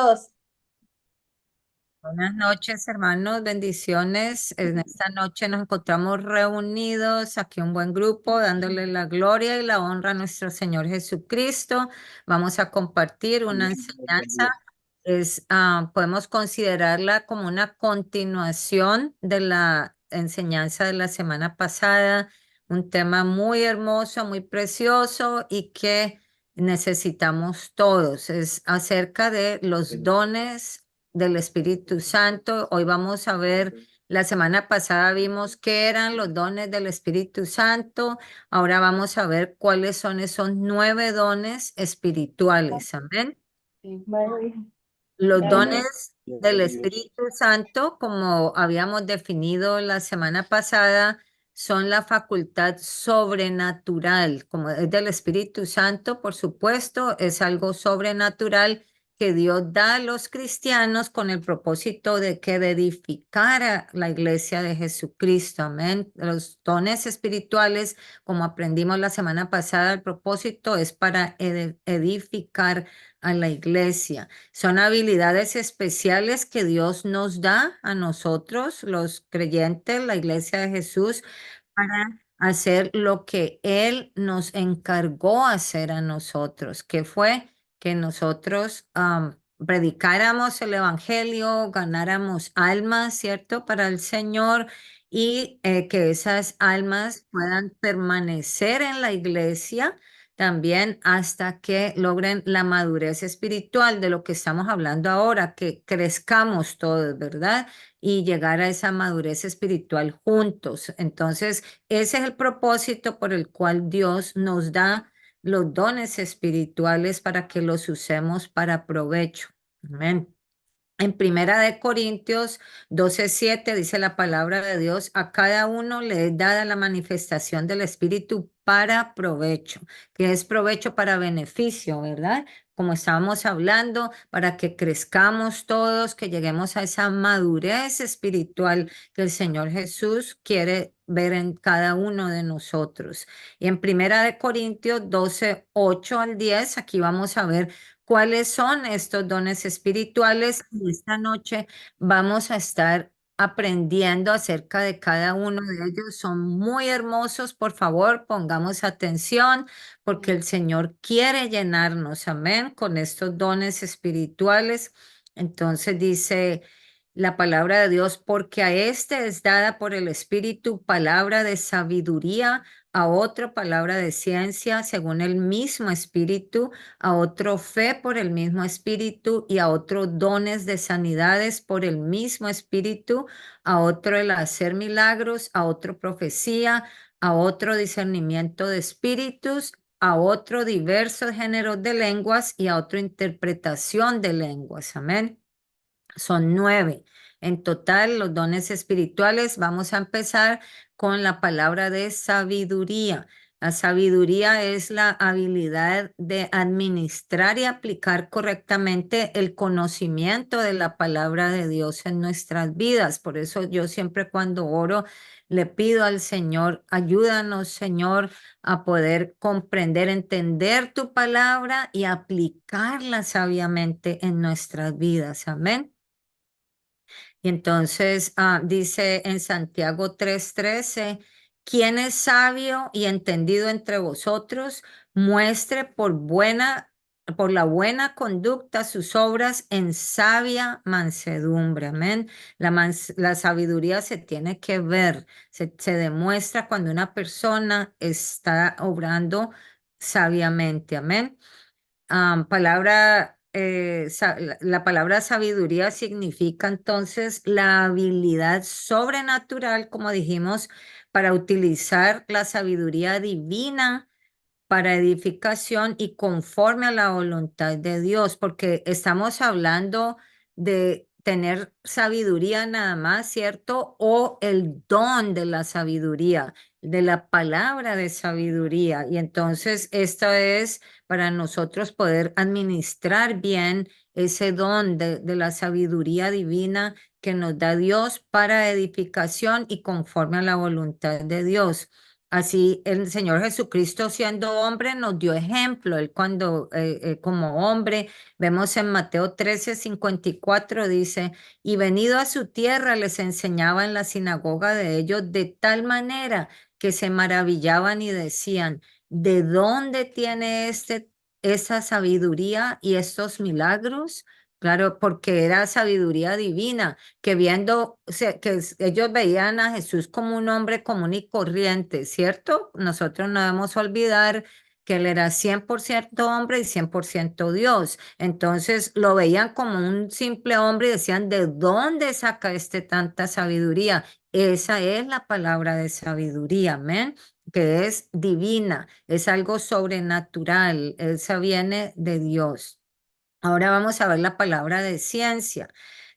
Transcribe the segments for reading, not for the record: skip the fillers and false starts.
todos. Buenas noches, hermanos, bendiciones. En esta noche nos encontramos reunidos aquí un buen grupo, dándole la gloria y la honra a nuestro Señor Jesucristo. Vamos a compartir una enseñanza. Podemos considerarla como una continuación de la enseñanza de la semana pasada, un tema muy hermoso, muy precioso y que necesitamos todos. Es acerca de los dones del Espíritu Santo. Hoy vamos a ver, la semana pasada vimos qué eran los dones del Espíritu Santo. Ahora vamos a ver cuáles son esos 9 dones espirituales. Amén. Sí. Los Amén. dones del Espíritu Santo, como habíamos definido la semana pasada, son la facultad sobrenatural. Como es del Espíritu Santo, por supuesto, es algo sobrenatural que Dios da a los cristianos con el propósito de que de edificar a la iglesia de Jesucristo. Amén. Los dones espirituales, como aprendimos la semana pasada, el propósito es para edificar a la iglesia. Son habilidades especiales que Dios nos da a nosotros, los creyentes, la iglesia de Jesús, para hacer lo que Él nos encargó hacer a nosotros, que fue que nosotros predicáramos el Evangelio, ganáramos almas, ¿cierto? Para el Señor y que esas almas puedan permanecer en la iglesia también hasta que logren la madurez espiritual de lo que estamos hablando ahora, que crezcamos todos, ¿verdad? Y llegar a esa madurez espiritual juntos. Entonces, ese es el propósito por el cual Dios nos da los dones espirituales para que los usemos para provecho. Amén. En Primera de Corintios 12:7 dice la palabra de Dios, a cada uno le es dada la manifestación del Espíritu para provecho, que es provecho para beneficio, ¿verdad? Como estábamos hablando, para que crezcamos todos, que lleguemos a esa madurez espiritual que el Señor Jesús quiere ver en cada uno de nosotros. Y en Primera de Corintios 12:8 al 10, aquí vamos a ver cuáles son estos dones espirituales. Y esta noche vamos a estar aprendiendo acerca de cada uno de ellos. Son muy hermosos. Por favor, pongamos atención porque el Señor quiere llenarnos, amén, con estos dones espirituales. Entonces dice la palabra de Dios, porque a este es dada por el Espíritu palabra de sabiduría, a otro palabra de ciencia según el mismo Espíritu, a otro fe por el mismo Espíritu y a otro dones de sanidades por el mismo Espíritu, a otro el hacer milagros, a otro profecía, a otro discernimiento de espíritus, a otro diversos géneros de lenguas y a otro interpretación de lenguas. Amén. Son 9. En total, los dones espirituales, vamos a empezar con la palabra de sabiduría. La sabiduría es la habilidad de administrar y aplicar correctamente el conocimiento de la palabra de Dios en nuestras vidas. Por eso yo siempre cuando oro le pido al Señor, ayúdanos, Señor, a poder comprender, entender tu palabra y aplicarla sabiamente en nuestras vidas. Amén. Y entonces dice en Santiago 3:13, quien es sabio y entendido entre vosotros, muestre por la buena conducta sus obras en sabia mansedumbre. Amén. La sabiduría se tiene que ver, se demuestra cuando una persona está obrando sabiamente. Amén. La palabra sabiduría significa entonces la habilidad sobrenatural, como dijimos, para utilizar la sabiduría divina para edificación y conforme a la voluntad de Dios, porque estamos hablando de tener sabiduría nada más, ¿cierto? O el don de la sabiduría, de la palabra de sabiduría. Y entonces esto es para nosotros poder administrar bien ese don de la sabiduría divina que nos da Dios para edificación y conforme a la voluntad de Dios. Así el Señor Jesucristo siendo hombre nos dio ejemplo. Él cuando como hombre, vemos en Mateo 13:54 dice, y venido a su tierra les enseñaba en la sinagoga de ellos de tal manera que se maravillaban y decían, ¿de dónde tiene esa sabiduría y estos milagros? Claro, porque era sabiduría divina que viendo, o sea, ellos veían a Jesús como un hombre común y corriente, ¿cierto? Nosotros no debemos olvidar que él era 100% hombre y 100% Dios. Entonces lo veían como un simple hombre y decían, ¿de dónde saca tanta sabiduría? Esa es la palabra de sabiduría, amén, que es divina, es algo sobrenatural, esa viene de Dios. Ahora vamos a ver la palabra de ciencia.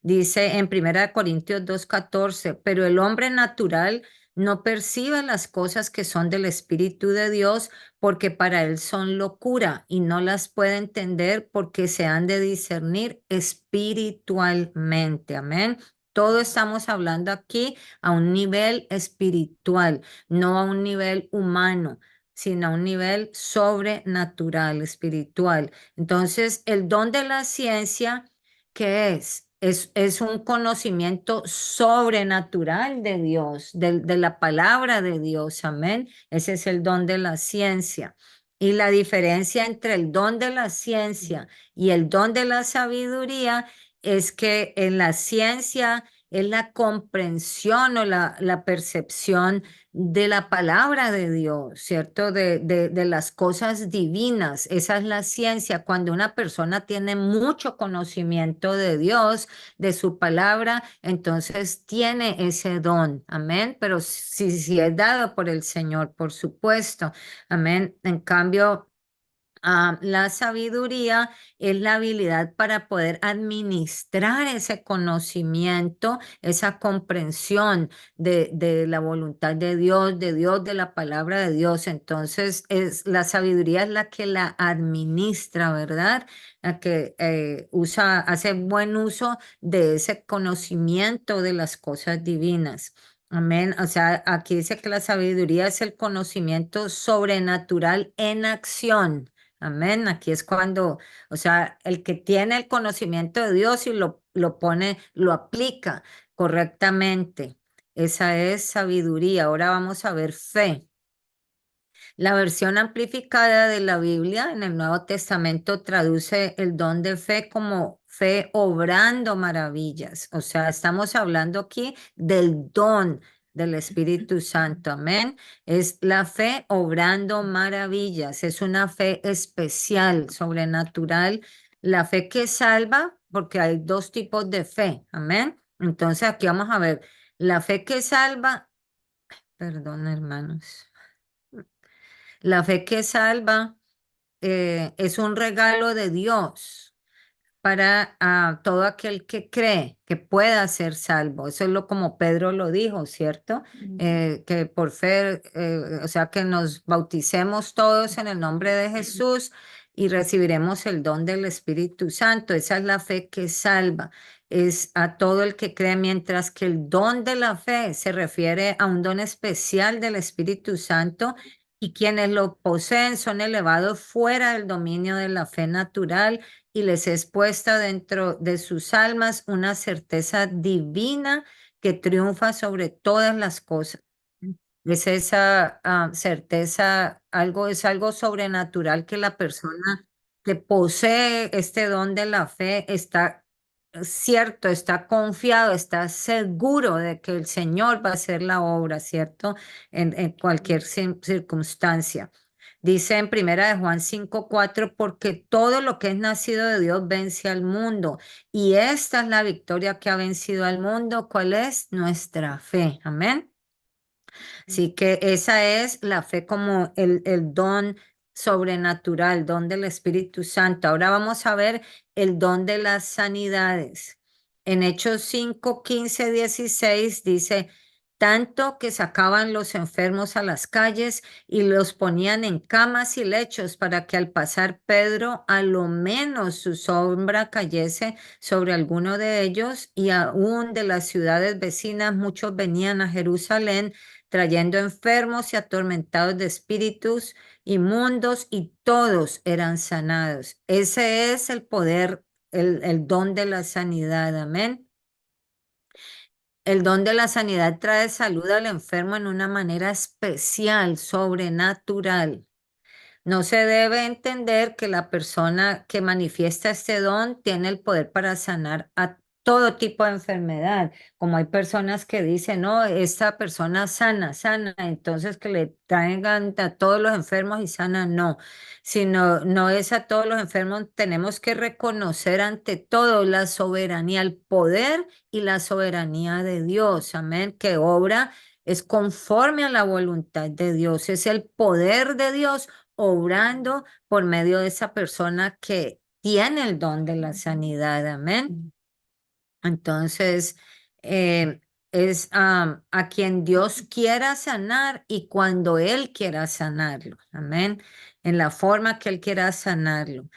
Dice en 1 Corintios 2:14, pero el hombre natural no percibe las cosas que son del Espíritu de Dios porque para él son locura y no las puede entender porque se han de discernir espiritualmente. Amén. Todo estamos hablando aquí a un nivel espiritual, no a un nivel humano, sino a un nivel sobrenatural, espiritual. Entonces, el don de la ciencia, ¿qué es? Es un conocimiento sobrenatural de Dios, de la palabra de Dios, amén. Ese es el don de la ciencia. Y la diferencia entre el don de la ciencia y el don de la sabiduría es que en la ciencia es la comprensión o la percepción de la palabra de Dios, ¿cierto? De las cosas divinas. Esa es la ciencia. Cuando una persona tiene mucho conocimiento de Dios, de su palabra, entonces tiene ese don. Amén. Pero si es dado por el Señor, por supuesto. Amén. En cambio, la sabiduría es la habilidad para poder administrar ese conocimiento, esa comprensión de la voluntad de Dios, de la palabra de Dios. Entonces, la sabiduría es la que la administra, ¿verdad? La que hace buen uso de ese conocimiento de las cosas divinas. Amén. O sea, aquí dice que la sabiduría es el conocimiento sobrenatural en acción. Amén. Aquí es cuando, o sea, el que tiene el conocimiento de Dios y lo pone, lo aplica correctamente. Esa es sabiduría. Ahora vamos a ver fe. La versión amplificada de la Biblia en el Nuevo Testamento traduce el don de fe como fe obrando maravillas. O sea, estamos hablando aquí del don del Espíritu Santo. Amén. Es la fe obrando maravillas. Es una fe especial, sobrenatural. La fe que salva, porque hay dos tipos de fe. Amén. Entonces aquí vamos a ver la fe que salva. Perdón, hermanos. La fe que salva es un regalo de Dios para todo aquel que cree que pueda ser salvo. Eso es lo como Pedro lo dijo, ¿cierto? Que por fe, o sea, que nos bauticemos todos en el nombre de Jesús y recibiremos el don del Espíritu Santo. Esa es la fe que salva. Es a todo el que cree, mientras que el don de la fe se refiere a un don especial del Espíritu Santo y quienes lo poseen son elevados fuera del dominio de la fe natural y les es puesta dentro de sus almas una certeza divina que triunfa sobre todas las cosas. Es esa certeza, es algo sobrenatural que la persona que posee este don de la fe está cierto, está confiado, está seguro de que el Señor va a hacer la obra, ¿cierto? En cualquier circunstancia. Dice en Primera de Juan 5:4, porque todo lo que es nacido de Dios vence al mundo. Y esta es la victoria que ha vencido al mundo. ¿Cuál es? Nuestra fe. Amén. Así que esa es la fe como el don sobrenatural, don del Espíritu Santo. Ahora vamos a ver el don de las sanidades. En Hechos 5:15-16 dice, tanto que sacaban los enfermos a las calles y los ponían en camas y lechos para que al pasar Pedro, a lo menos su sombra cayese sobre alguno de ellos, y aún de las ciudades vecinas muchos venían a Jerusalén trayendo enfermos y atormentados de espíritus inmundos, y todos eran sanados. Ese es el poder, el don de la sanidad. Amén. El don de la sanidad trae salud al enfermo en una manera especial, sobrenatural. No se debe entender que la persona que manifiesta este don tiene el poder para sanar a todo tipo de enfermedad. Como hay personas que dicen, no, esta persona sana, sana, entonces que le traigan a todos los enfermos y sana, no. Sino, no es a todos los enfermos, tenemos que reconocer ante todo la soberanía, el poder y la soberanía de Dios. Amén, que obra es conforme a la voluntad de Dios, es el poder de Dios obrando por medio de esa persona que tiene el don de la sanidad. Amén. Entonces, eh, es a quien Dios quiera sanar y cuando Él quiera sanarlo. Amén. En la forma que Él quiera sanarlo.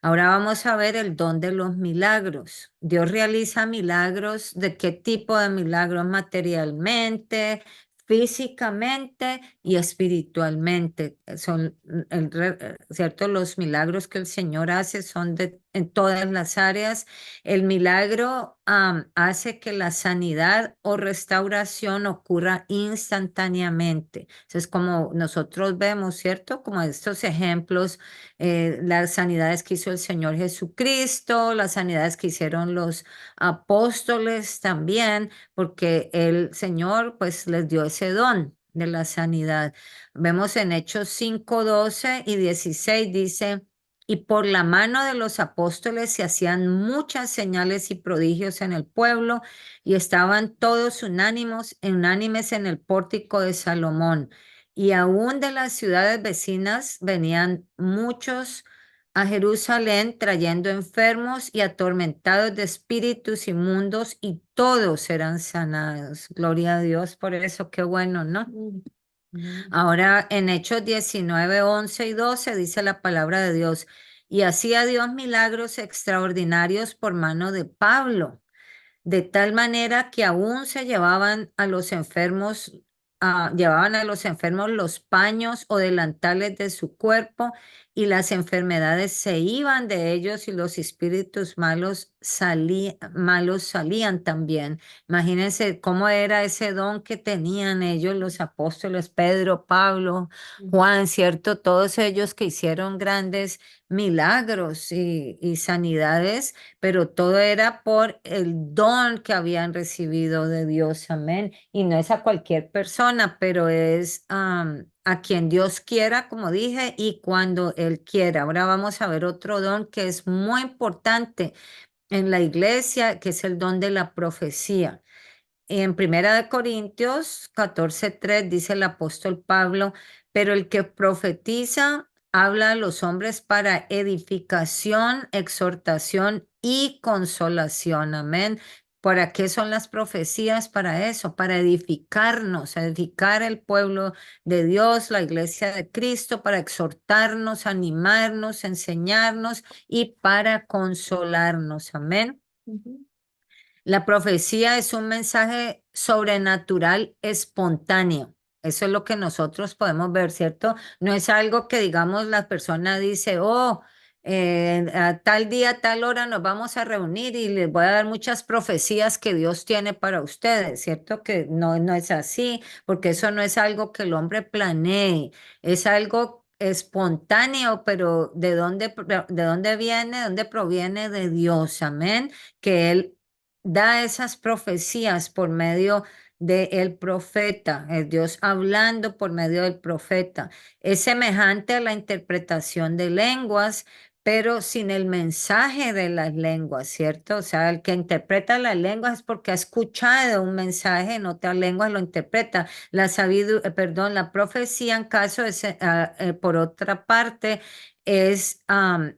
Ahora vamos a ver el don de los milagros. Dios realiza milagros. ¿De qué tipo de milagros? Materialmente, físicamente y espiritualmente. Son, ¿cierto? Los milagros que el Señor hace son en todas las áreas. El milagro hace que la sanidad o restauración ocurra instantáneamente. Eso es como nosotros vemos, ¿cierto? Como estos ejemplos, las sanidades que hizo el Señor Jesucristo, las sanidades que hicieron los apóstoles también, porque el Señor pues les dio ese don de la sanidad. Vemos en Hechos 5, 12 y 16 dice, y por la mano de los apóstoles se hacían muchas señales y prodigios en el pueblo, y estaban todos unánimes en el pórtico de Salomón. Y aún de las ciudades vecinas venían muchos a Jerusalén trayendo enfermos y atormentados de espíritus inmundos, y todos eran sanados. Gloria a Dios por eso, qué bueno, ¿no? Ahora en Hechos 19, 11 y 12 dice la palabra de Dios, y hacía Dios milagros extraordinarios por mano de Pablo, de tal manera que aún se llevaban a los enfermos, llevaban a los enfermos los paños o delantales de su cuerpo, y las enfermedades se iban de ellos y los espíritus malos salían también. Imagínense cómo era ese don que tenían ellos, los apóstoles Pedro, Pablo, Juan, ¿cierto? Todos ellos que hicieron grandes milagros y sanidades, pero todo era por el don que habían recibido de Dios. Amén. Y no es a cualquier persona, pero es a quien Dios quiera, como dije, y cuando Él quiera. Ahora vamos a ver otro don que es muy importante en la iglesia, que es el don de la profecía. En Primera de Corintios 14:3 dice el apóstol Pablo, pero el que profetiza habla a los hombres para edificación, exhortación y consolación. Amén. ¿Para qué son las profecías? Para eso, para edificarnos, edificar el pueblo de Dios, la iglesia de Cristo, para exhortarnos, animarnos, enseñarnos y para consolarnos. Amén. La profecía es un mensaje sobrenatural espontáneo. Eso es lo que nosotros podemos ver, ¿cierto? No es algo que, digamos, la persona dice, oh, a tal día, tal hora nos vamos a reunir y les voy a dar muchas profecías que Dios tiene para ustedes, ¿cierto? Que no, no es así, porque eso no es algo que el hombre planee, es algo espontáneo, pero de dónde viene? ¿De dónde proviene? De Dios, amén, que Él da esas profecías por medio del profeta, el Dios hablando por medio del profeta. Es semejante a la interpretación de lenguas, pero sin el mensaje de las lenguas, ¿cierto? O sea, el que interpreta las lenguas es porque ha escuchado un mensaje en otras lenguas, lo interpreta. Perdón, la profecía, en caso de por otra parte, es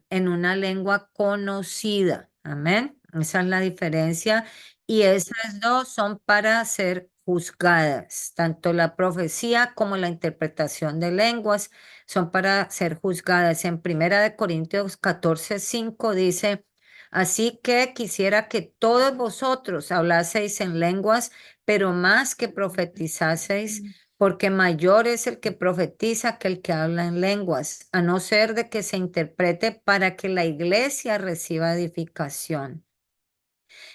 en una lengua conocida. Amén. Esa es la diferencia. Y esas dos son para ser juzgadas. Tanto la profecía como la interpretación de lenguas son para ser juzgadas. En Primera de Corintios 14:5 dice, así que quisiera que todos vosotros hablaseis en lenguas, pero más que profetizaseis, porque mayor es el que profetiza que el que habla en lenguas, a no ser de que se interprete para que la iglesia reciba edificación.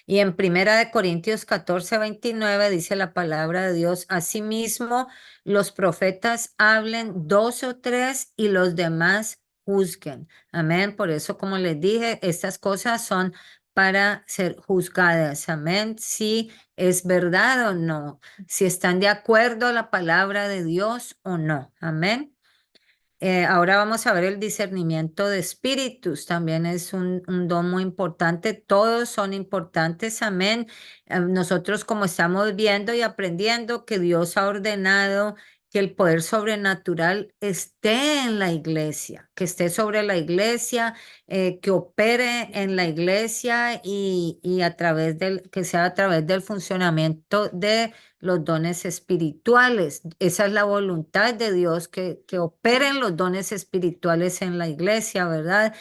Y en Primera de Corintios 14:29 dice la palabra de Dios, asimismo los profetas hablen dos o tres y los demás juzguen. Amén. Por eso, como les dije, estas cosas son para ser juzgadas. Amén. Si es verdad o no, si están de acuerdo a la palabra de Dios o no. Amén. Ahora vamos a ver el discernimiento de espíritus. También es un don muy importante. Todos son importantes. Amén. Nosotros como estamos viendo y aprendiendo que Dios ha ordenado que el poder sobrenatural esté en la iglesia, que esté sobre la iglesia, que opere en la iglesia y a través que sea a través del funcionamiento de los dones espirituales. Esa es la voluntad de Dios, que operen los dones espirituales en la iglesia, ¿verdad?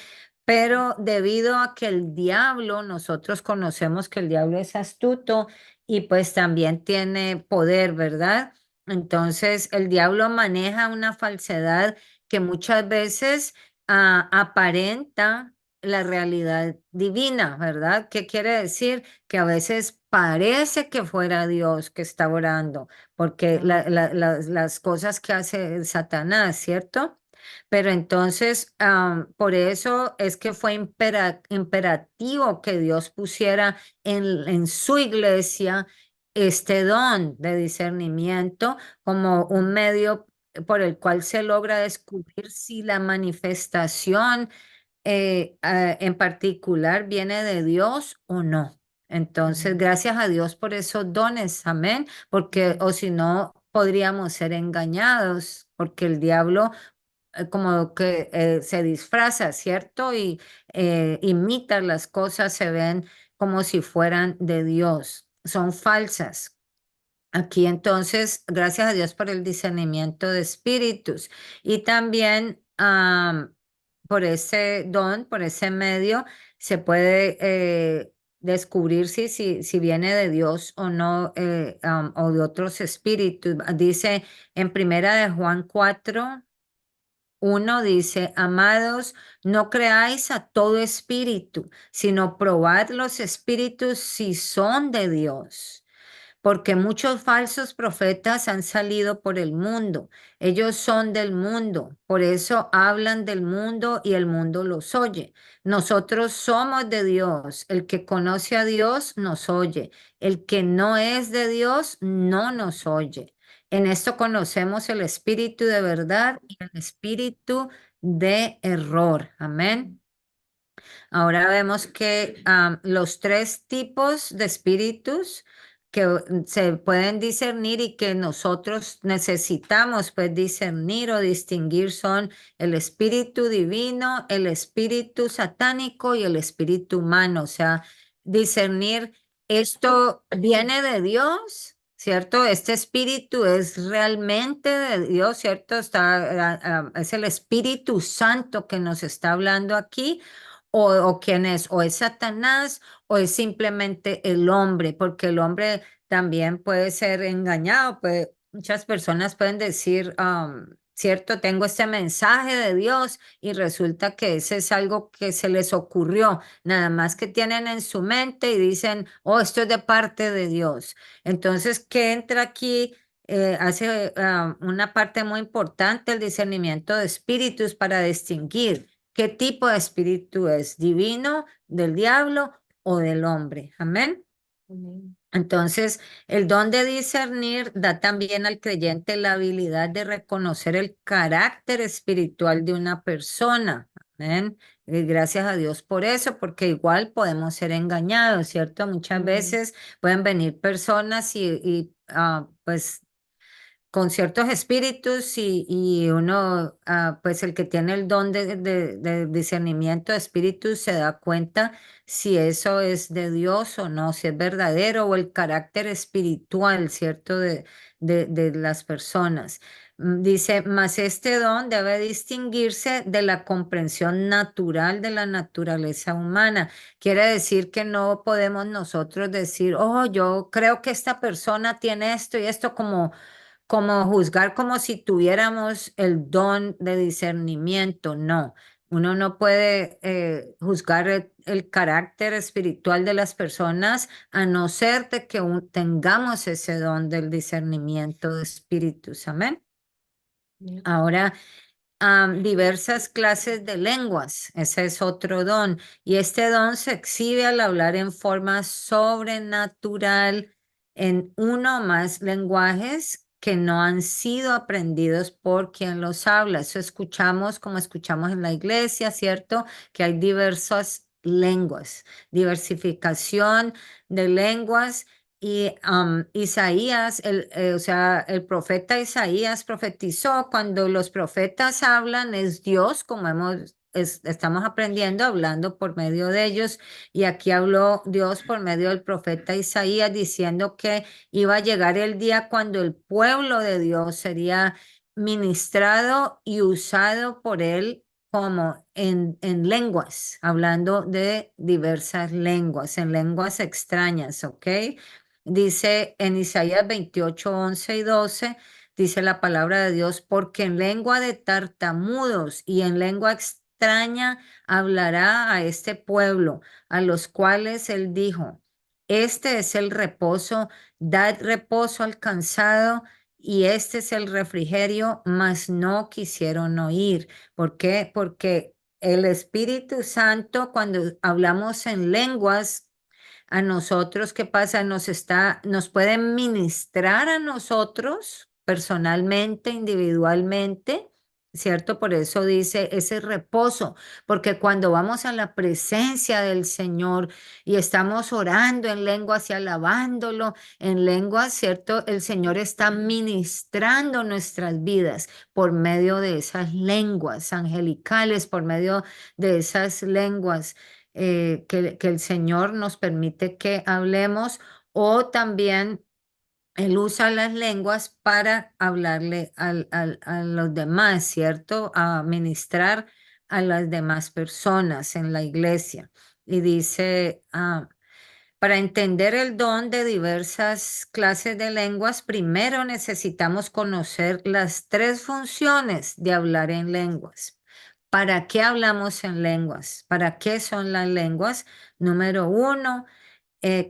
Pero debido a que el diablo, nosotros conocemos que el diablo es astuto y pues también tiene poder, ¿verdad? Entonces el diablo maneja una falsedad que muchas veces aparenta la realidad divina, ¿verdad? ¿Qué quiere decir? Que a veces parece que fuera Dios que está orando, porque las cosas que hace Satanás, ¿cierto? Pero entonces, por eso es que fue imperativo que Dios pusiera en su iglesia este don de discernimiento como un medio por el cual se logra descubrir si la manifestación en particular viene de Dios o no. Entonces, gracias a Dios por esos dones, amén, porque o si no, podríamos ser engañados, porque el diablo como que se disfraza, ¿cierto? Y imita las cosas, se ven como si fueran de Dios, son falsas. Aquí entonces, gracias a Dios por el discernimiento de espíritus y también por ese don, por ese medio, se puede descubrir si viene de Dios o no, o de otros espíritus. Dice en Primera de Juan 4:1 dice, amados, no creáis a todo espíritu, sino probad los espíritus si son de Dios, porque muchos falsos profetas han salido por el mundo. Ellos son del mundo, por eso hablan del mundo y el mundo los oye. Nosotros somos de Dios. El que conoce a Dios nos oye. El que no es de Dios no nos oye. En esto conocemos el espíritu de verdad y el espíritu de error. Amén. Ahora vemos que los tres tipos de espíritus que se pueden discernir y que nosotros necesitamos pues discernir o distinguir son el espíritu divino, el espíritu satánico y el espíritu humano. O sea, discernir esto viene de Dios, ¿cierto? Este espíritu es realmente de Dios, ¿cierto? Es el Espíritu Santo que nos está hablando aquí o quién es, o es Satanás o es simplemente el hombre, porque el hombre también puede ser engañado, muchas personas pueden decir, cierto, tengo este mensaje de Dios y resulta que ese es algo que se les ocurrió, nada más que tienen en su mente y dicen, oh, esto es de parte de Dios. Entonces, ¿qué entra aquí? Hace una parte muy importante el discernimiento de espíritus para distinguir. ¿Qué tipo de espíritu es? ¿Divino, del diablo o del hombre? Amén. Amén. Entonces, el don de discernir da también al creyente la habilidad de reconocer el carácter espiritual de una persona. Amén. Y gracias a Dios por eso, porque igual podemos ser engañados, ¿cierto? Muchas Amén. veces pueden venir personas y pues con ciertos espíritus y uno, pues el que tiene el don de discernimiento de espíritus se da cuenta si eso es de Dios o no, si es verdadero o el carácter espiritual, ¿cierto? De las personas. Dice, mas este don debe distinguirse de la comprensión natural de la naturaleza humana. Quiere decir que no podemos nosotros decir, oh, yo creo que esta persona tiene esto y esto como juzgar como si tuviéramos el don de discernimiento, no. Uno no puede juzgar el carácter espiritual de las personas a no ser de que tengamos ese don del discernimiento de espíritus. Amén. Ahora, diversas clases de lenguas, ese es otro don. Y este don se exhibe al hablar en forma sobrenatural en uno o más lenguajes que no han sido aprendidos por quien los habla. Eso escuchamos como escuchamos en la iglesia, ¿cierto? Que hay diversas lenguas, diversificación de lenguas. Y Isaías, o sea, el profeta Isaías profetizó, cuando los profetas hablan es Dios, como estamos aprendiendo, hablando por medio de ellos. Y aquí habló Dios por medio del profeta Isaías diciendo que iba a llegar el día cuando el pueblo de Dios sería ministrado y usado por él como en lenguas, hablando de diversas lenguas, en lenguas extrañas, ¿ok? Dice en Isaías 28, 11 y 12, dice la palabra de Dios, porque en lengua de tartamudos y en lengua extraña hablará a este pueblo, a los cuales él dijo, este es el reposo, dad reposo al cansado, y este es el refrigerio, mas no quisieron oír. ¿Por qué? Porque el Espíritu Santo, cuando hablamos en lenguas, a nosotros, ¿qué pasa? Nos puede ministrar a nosotros personalmente, individualmente, ¿cierto? Por eso dice ese reposo, porque cuando vamos a la presencia del Señor y estamos orando en lenguas y alabándolo en lenguas, ¿cierto? El Señor está ministrando nuestras vidas por medio de esas lenguas angelicales, por medio de esas lenguas que el Señor nos permite que hablemos, o también Él usa las lenguas para hablarle a los demás, ¿cierto? A ministrar a las demás personas en la iglesia. Y dice, para entender el don de diversas clases de lenguas, primero necesitamos conocer las tres funciones de hablar en lenguas. ¿Para qué hablamos en lenguas? ¿Para qué son las lenguas? Número uno,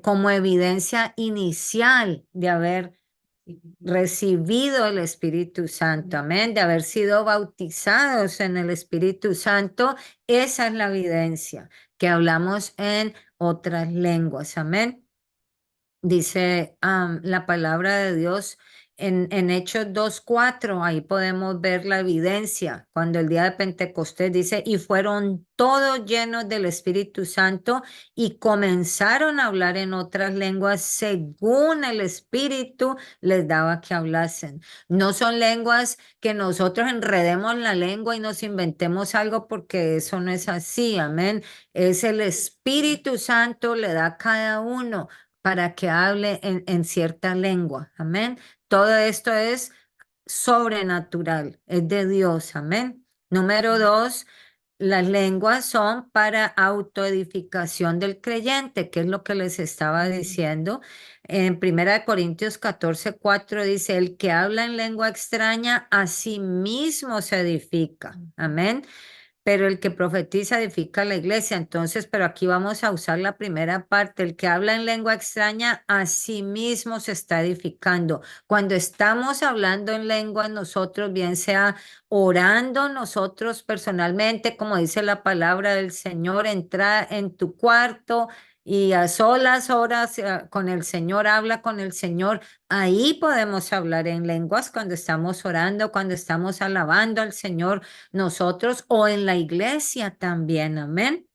como evidencia inicial de haber recibido el Espíritu Santo, amén, de haber sido bautizados en el Espíritu Santo, esa es la evidencia, que hablamos en otras lenguas, amén. Dice la palabra de Dios en Hechos 2:4, ahí podemos ver la evidencia, cuando el día de Pentecostés dice, y fueron todos llenos del Espíritu Santo y comenzaron a hablar en otras lenguas según el Espíritu les daba que hablasen. No son lenguas que nosotros enredemos la lengua y nos inventemos algo, porque eso no es así, amén. Es el Espíritu Santo le da a cada uno para que hable en cierta lengua. Amén. Todo esto es sobrenatural, es de Dios. Amén. Número dos, las lenguas son para autoedificación del creyente, que es lo que les estaba diciendo. En 1 Corintios 14:4 dice, el que habla en lengua extraña a sí mismo se edifica. Amén, pero el que profetiza edifica la iglesia. Entonces, pero aquí vamos a usar la primera parte. El que habla en lengua extraña a sí mismo se está edificando. Cuando estamos hablando en lengua nosotros, bien sea orando nosotros personalmente, como dice la palabra del Señor, entra en tu cuarto y a solas horas con el Señor, habla con el Señor. Ahí podemos hablar en lenguas cuando estamos orando, cuando estamos alabando al Señor nosotros, o en la iglesia también, amén.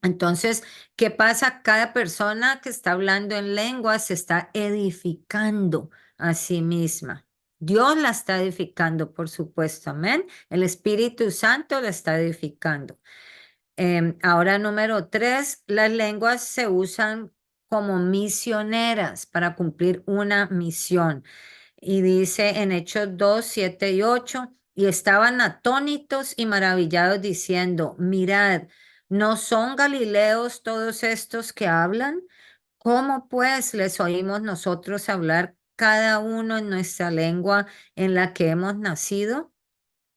Entonces, ¿qué pasa? Cada persona que está hablando en lengua se está edificando a sí misma. Dios la está edificando, por supuesto, amén. El Espíritu Santo la está edificando. Ahora, número tres, las lenguas se usan como misioneras para cumplir una misión. Y dice en Hechos 2, 7 y 8, y estaban atónitos y maravillados diciendo, mirad, ¿no son galileos todos estos que hablan? ¿Cómo pues les oímos nosotros hablar cada uno en nuestra lengua en la que hemos nacido.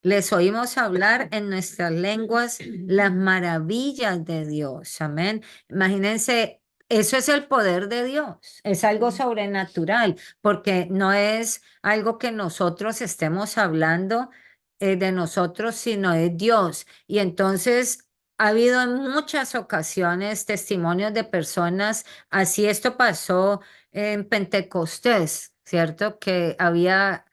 Les oímos hablar en nuestras lenguas las maravillas de Dios. Amén. Imagínense, eso es el poder de Dios. Es algo sobrenatural, porque no es algo que nosotros estemos hablando de nosotros, sino de Dios. Y entonces ha habido en muchas ocasiones testimonios de personas, así esto pasó en Pentecostés, ¿cierto? Que había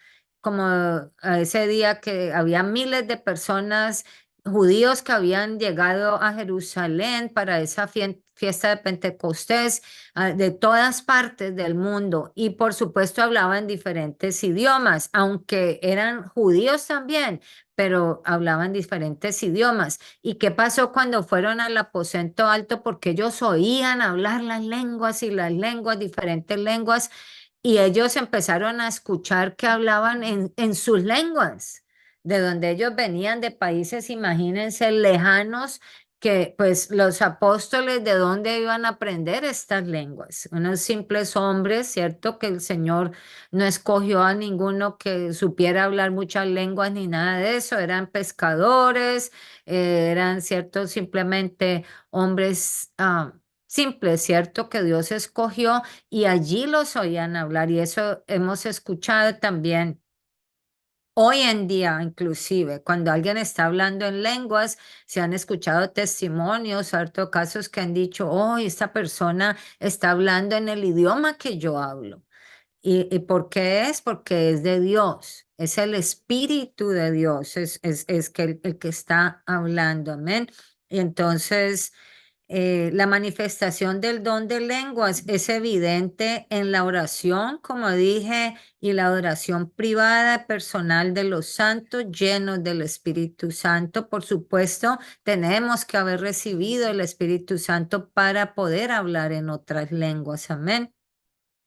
como a ese día que había miles de personas, judíos que habían llegado a Jerusalén para esa fiesta de Pentecostés, de todas partes del mundo y por supuesto hablaban diferentes idiomas, aunque eran judíos también, pero hablaban diferentes idiomas. ¿Y qué pasó cuando fueron al aposento alto? Porque ellos oían hablar las lenguas y las lenguas, diferentes lenguas, y ellos empezaron a escuchar que hablaban en sus lenguas, de donde ellos venían de países, imagínense, lejanos, que pues los apóstoles de dónde iban a aprender estas lenguas. Unos simples hombres, ¿cierto? Que el Señor no escogió a ninguno que supiera hablar muchas lenguas ni nada de eso. Eran pescadores, eran, ¿cierto? Simplemente hombres simples, ¿cierto? Que Dios escogió y allí los oían hablar y eso hemos escuchado también hoy en día, inclusive, cuando alguien está hablando en lenguas, se han escuchado testimonios, ciertos casos que han dicho, oh, esta persona está hablando en el idioma que yo hablo. ¿Y por qué es? Porque es de Dios, es el Espíritu de Dios, es que el que está hablando, amén. Y entonces la manifestación del don de lenguas es evidente en la oración, como dije, y la oración privada personal de los santos llenos del Espíritu Santo. Por supuesto, tenemos que haber recibido el Espíritu Santo para poder hablar en otras lenguas. Amén.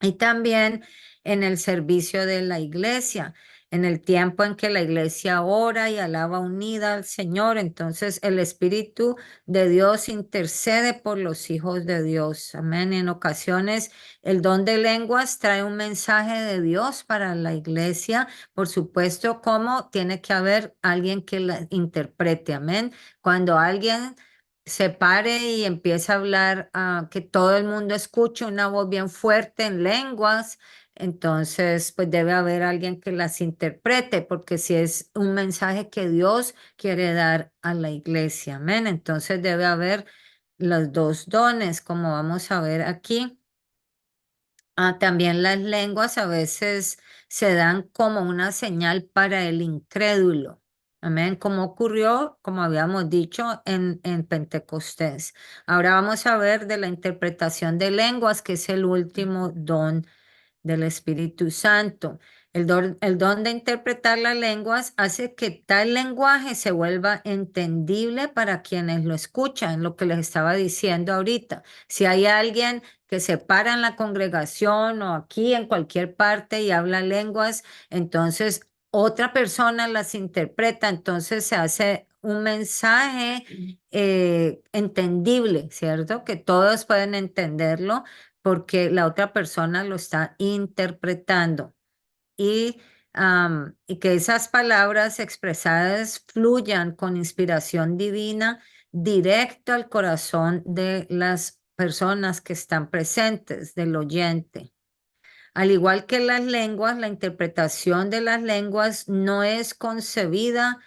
Y también en el servicio de la iglesia, en el tiempo en que la iglesia ora y alaba unida al Señor, entonces el Espíritu de Dios intercede por los hijos de Dios. Amén. En ocasiones el don de lenguas trae un mensaje de Dios para la iglesia, por supuesto, como tiene que haber alguien que la interprete. Amén. Cuando alguien se pare y empieza a hablar, que todo el mundo escuche una voz bien fuerte en lenguas, entonces pues debe haber alguien que las interprete, porque si es un mensaje que Dios quiere dar a la iglesia, amén, entonces debe haber los dos dones, como vamos a ver aquí. También las lenguas a veces se dan como una señal para el incrédulo. Amén, como ocurrió, como habíamos dicho, en Pentecostés. Ahora vamos a ver de la interpretación de lenguas, que es el último don del Espíritu Santo. El don de interpretar las lenguas hace que tal lenguaje se vuelva entendible para quienes lo escuchan, lo que les estaba diciendo ahorita. Si hay alguien que se para en la congregación o aquí en cualquier parte y habla lenguas, entonces otra persona las interpreta, entonces se hace un mensaje entendible, ¿cierto? Que todos pueden entenderlo porque la otra persona lo está interpretando y que esas palabras expresadas fluyan con inspiración divina directo al corazón de las personas que están presentes, del oyente. Al igual que las lenguas, la interpretación de las lenguas no es concebida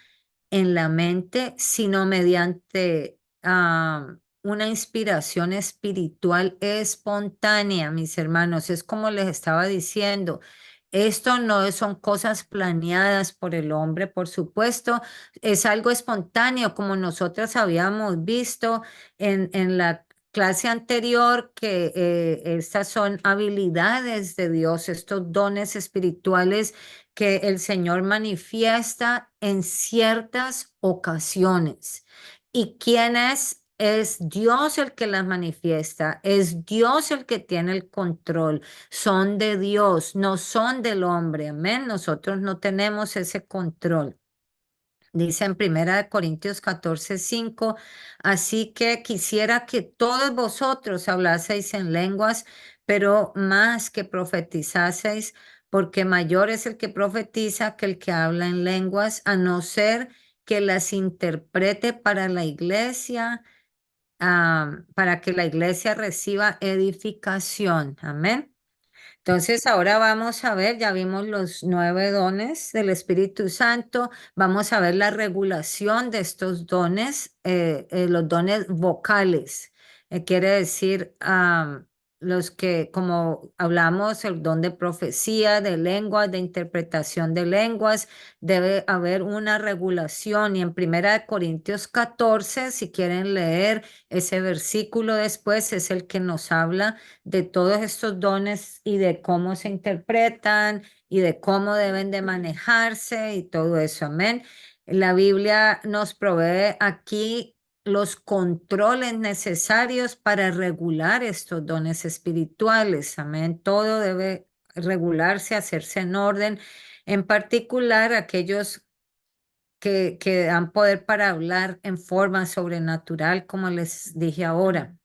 en la mente, sino mediante una inspiración espiritual espontánea, mis hermanos. Es como les estaba diciendo. Esto no son cosas planeadas por el hombre, por supuesto, es algo espontáneo, como nosotros habíamos visto en la clase anterior, que estas son habilidades de Dios, estos dones espirituales que el Señor manifiesta en ciertas ocasiones. ¿Y quién es? Es Dios el que las manifiesta, es Dios el que tiene el control, son de Dios, no son del hombre, amén. Nosotros no tenemos ese control. Dice en Primera de Corintios 14:5, así que quisiera que todos vosotros hablaseis en lenguas, pero más que profetizaseis, porque mayor es el que profetiza que el que habla en lenguas, a no ser que las interprete para la iglesia, para que la iglesia reciba edificación. Amén. Entonces, ahora vamos a ver, ya vimos los 9 dones del Espíritu Santo, vamos a ver la regulación de estos dones, los dones vocales. Quiere decir, los que, como hablamos, el don de profecía, de lenguas, de interpretación de lenguas, debe haber una regulación. Y en 1 Corintios 14, si quieren leer ese versículo después, es el que nos habla de todos estos dones y de cómo se interpretan y de cómo deben de manejarse y todo eso. Amén. La Biblia nos provee aquí los controles necesarios para regular estos dones espirituales. Amén. Todo debe regularse, hacerse en orden, en particular aquellos que dan poder para hablar en forma sobrenatural, como les dije ahora.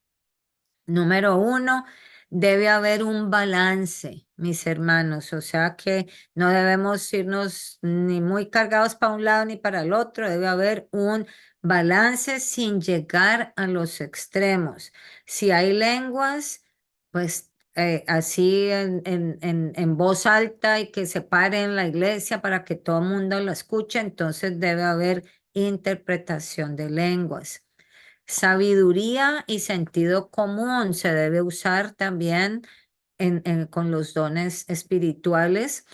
Número uno, debe haber un balance, mis hermanos, o sea que no debemos irnos ni muy cargados para un lado ni para el otro, debe haber un balance sin llegar a los extremos. Si hay lenguas, pues así en voz alta y que se pare en la iglesia para que todo el mundo lo escuche, entonces debe haber interpretación de lenguas. Sabiduría y sentido común se debe usar también con los dones espirituales,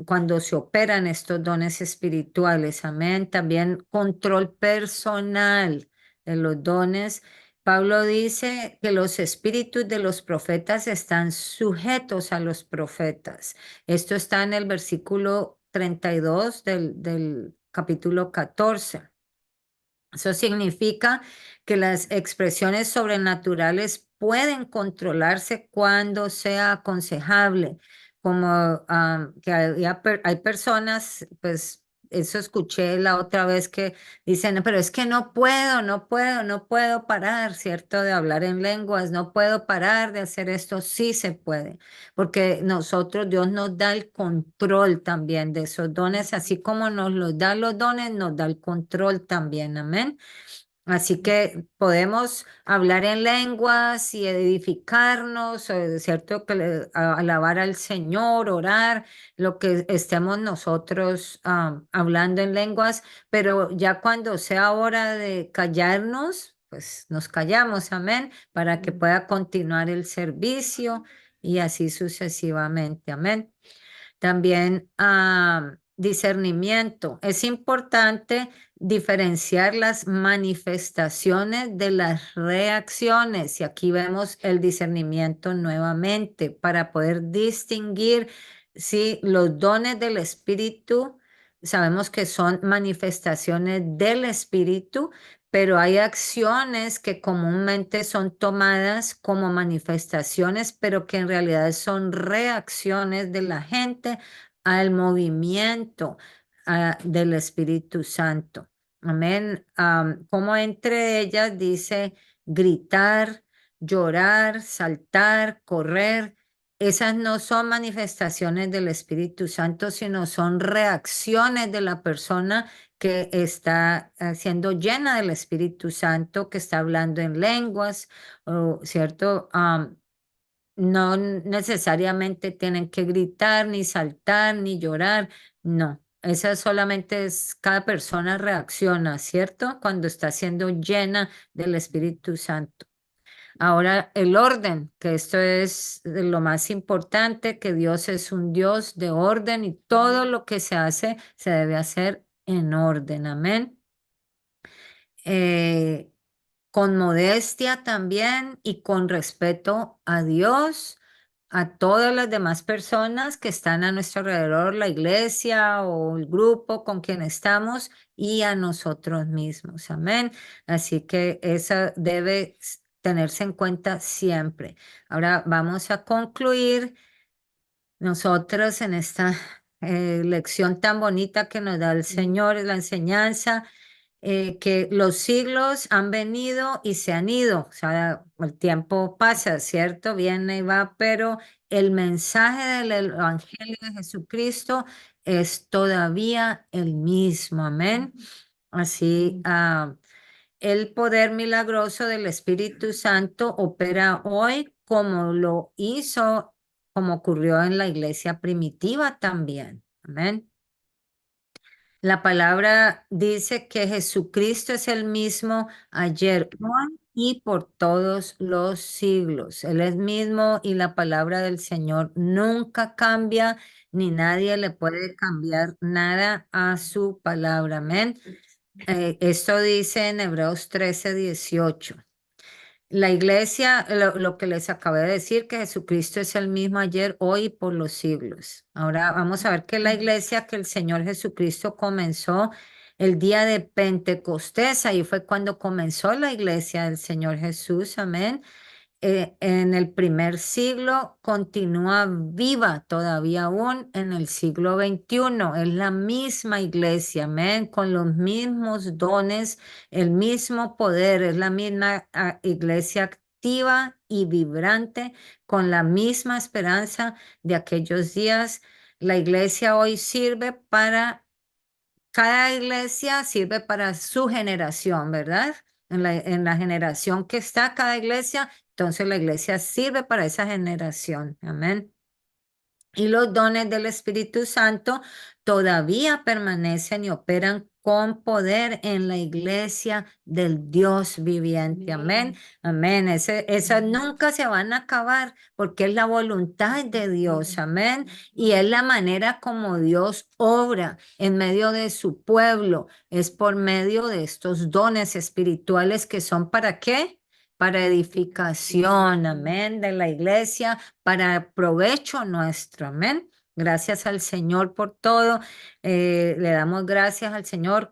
cuando se operan estos dones espirituales. Amén. También control personal de los dones. Pablo dice que los espíritus de los profetas están sujetos a los profetas. Esto está en el versículo 32 del capítulo 14. Eso significa que las expresiones sobrenaturales pueden controlarse cuando sea aconsejable, como que hay personas, pues eso escuché la otra vez que dicen, pero es que no puedo parar, ¿cierto? De hablar en lenguas, no puedo parar de hacer esto, sí se puede, porque nosotros, Dios nos da el control también de esos dones, así como nos los da los dones, nos da el control también, amén. Así que podemos hablar en lenguas y edificarnos, ¿cierto? Alabar al Señor, orar, lo que estemos nosotros hablando en lenguas, pero ya cuando sea hora de callarnos, pues nos callamos, amén, para que pueda continuar el servicio y así sucesivamente, amén. También discernimiento. Es importante diferenciar las manifestaciones de las reacciones. Y aquí vemos el discernimiento nuevamente para poder distinguir si los dones del Espíritu, sabemos que son manifestaciones del Espíritu, pero hay acciones que comúnmente son tomadas como manifestaciones, pero que en realidad son reacciones de la gente al movimiento del Espíritu Santo. Amén. Como entre ellas dice gritar, llorar, saltar, correr. Esas no son manifestaciones del Espíritu Santo, sino son reacciones de la persona que está siendo llena del Espíritu Santo, que está hablando en lenguas, ¿cierto? No necesariamente tienen que gritar, ni saltar, ni llorar, no. Esa solamente es, cada persona reacciona, ¿cierto? Cuando está siendo llena del Espíritu Santo. Ahora, el orden, que esto es de lo más importante, que Dios es un Dios de orden y todo lo que se hace se debe hacer en orden. Amén. Eh, con modestia también y con respeto a Dios, a todas las demás personas que están a nuestro alrededor, la iglesia o el grupo con quien estamos y a nosotros mismos. Amén. Así que esa debe tenerse en cuenta siempre. Ahora vamos a concluir nosotros en esta lección tan bonita que nos da el Señor, la enseñanza. que los siglos han venido y se han ido, o sea, el tiempo pasa, ¿cierto? Viene y va, pero el mensaje del Evangelio de Jesucristo es todavía el mismo, amén. Así, el poder milagroso del Espíritu Santo opera hoy como lo hizo, como ocurrió en la iglesia primitiva también, amén. La palabra dice que Jesucristo es el mismo ayer, hoy y por todos los siglos. Él es mismo y la palabra del Señor nunca cambia, ni nadie le puede cambiar nada a su palabra. Amén. Esto dice en Hebreos 13:18. La iglesia, lo que les acabé de decir, que Jesucristo es el mismo ayer, hoy y por los siglos. Ahora vamos a ver que la iglesia que el Señor Jesucristo comenzó el día de Pentecostés, ahí fue cuando comenzó la iglesia del Señor Jesús, amén. En el primer siglo continúa viva todavía aún en el siglo XXI. Es la misma iglesia, amén, con los mismos dones, el mismo poder, es la misma iglesia activa y vibrante, con la misma esperanza de aquellos días. La iglesia hoy sirve para cada iglesia sirve para su generación, ¿verdad? En la generación que está cada iglesia, entonces la iglesia sirve para esa generación. Amén. Y los dones del Espíritu Santo todavía permanecen y operan con poder en la iglesia del Dios viviente. Amén. Amén. Esas nunca se van a acabar porque es la voluntad de Dios. Amén. Y es la manera como Dios obra en medio de su pueblo. Es por medio de estos dones espirituales que son ¿para qué? Para edificación, amén, de la iglesia, para provecho nuestro, amén. Gracias al Señor por todo. Le damos gracias al Señor.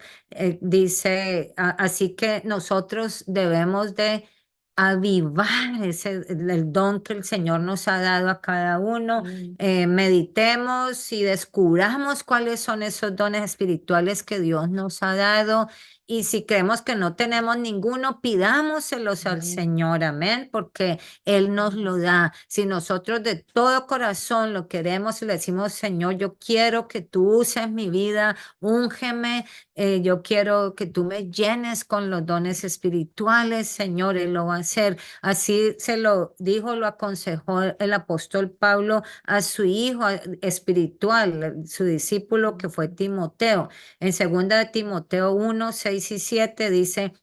Dice, así que nosotros debemos de avivar el don que el Señor nos ha dado a cada uno. Meditemos y descubramos cuáles son esos dones espirituales que Dios nos ha dado. Y si creemos que no tenemos ninguno, pidámoselos al Señor, amén, porque Él nos lo da. Si nosotros de todo corazón lo queremos y le decimos, Señor, yo quiero que tú uses mi vida, úngeme, yo quiero que tú me llenes con los dones espirituales, Señor, Él lo va a hacer. Así se lo dijo, lo aconsejó el apóstol Pablo a su hijo espiritual, su discípulo que fue Timoteo. En segunda de Timoteo 1:6 y 7 dice,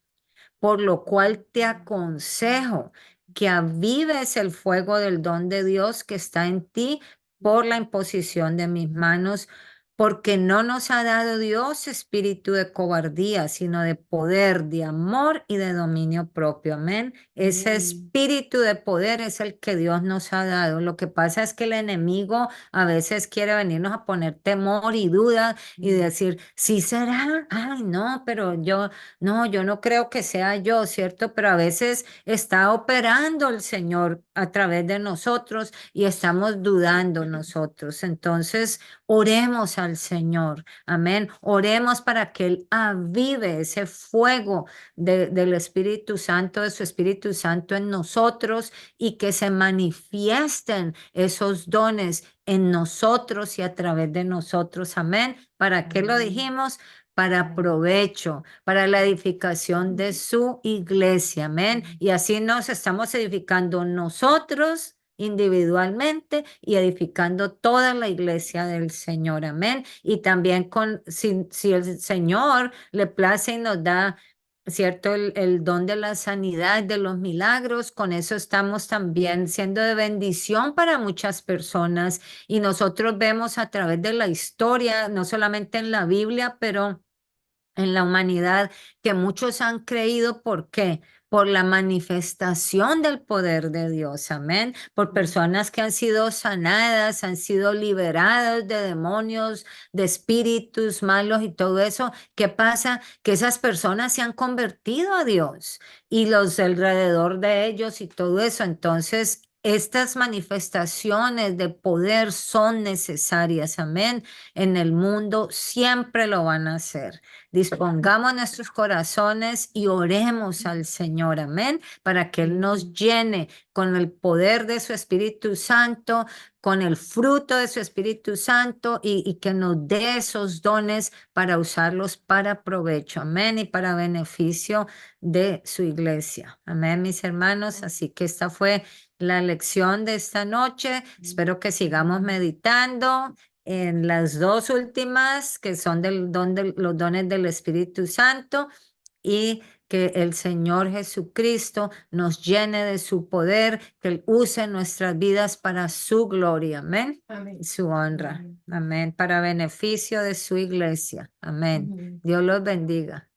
por lo cual te aconsejo que avives el fuego del don de Dios que está en ti por la imposición de mis manos, porque no nos ha dado Dios espíritu de cobardía, sino de poder, de amor y de dominio propio. Amén. Ese espíritu de poder es el que Dios nos ha dado. Lo que pasa es que el enemigo a veces quiere venirnos a poner temor y duda y decir, sí será, ay, no, pero yo no creo que sea yo, ¿cierto? Pero a veces está operando el Señor a través de nosotros y estamos dudando nosotros. Entonces, oremos al Señor, amén. Oremos para que Él avive ese fuego del Espíritu Santo, de su Espíritu Santo en nosotros y que se manifiesten esos dones en nosotros y a través de nosotros, amén. ¿Para qué lo dijimos? Para provecho, para la edificación de su iglesia, amén. Y así nos estamos edificando nosotros individualmente y edificando toda la iglesia del Señor, amén. Y también si el Señor le place y nos da, ¿cierto? El don de la sanidad, de los milagros, con eso estamos también siendo de bendición para muchas personas. Y nosotros vemos a través de la historia, no solamente en la Biblia, pero en la humanidad, que muchos han creído, ¿por qué? Por la manifestación del poder de Dios, amén. Por personas que han sido sanadas, han sido liberadas de demonios, de espíritus malos y todo eso. ¿Qué pasa? Que esas personas se han convertido a Dios y los alrededor de ellos y todo eso. Entonces, estas manifestaciones de poder son necesarias, amén. En el mundo siempre lo van a hacer. Dispongamos nuestros corazones y oremos al Señor, amén, para que Él nos llene con el poder de su Espíritu Santo, con el fruto de su Espíritu Santo y que nos dé esos dones para usarlos para provecho, amén, y para beneficio de su iglesia. Amén, mis hermanos. Así que esta fue la lección de esta noche. Espero que sigamos meditando en las dos últimas, que son los dones del Espíritu Santo, y que el Señor Jesucristo nos llene de su poder, que Él use nuestras vidas para su gloria, amén, y su honra, amén, para beneficio de su iglesia, amén. Dios los bendiga.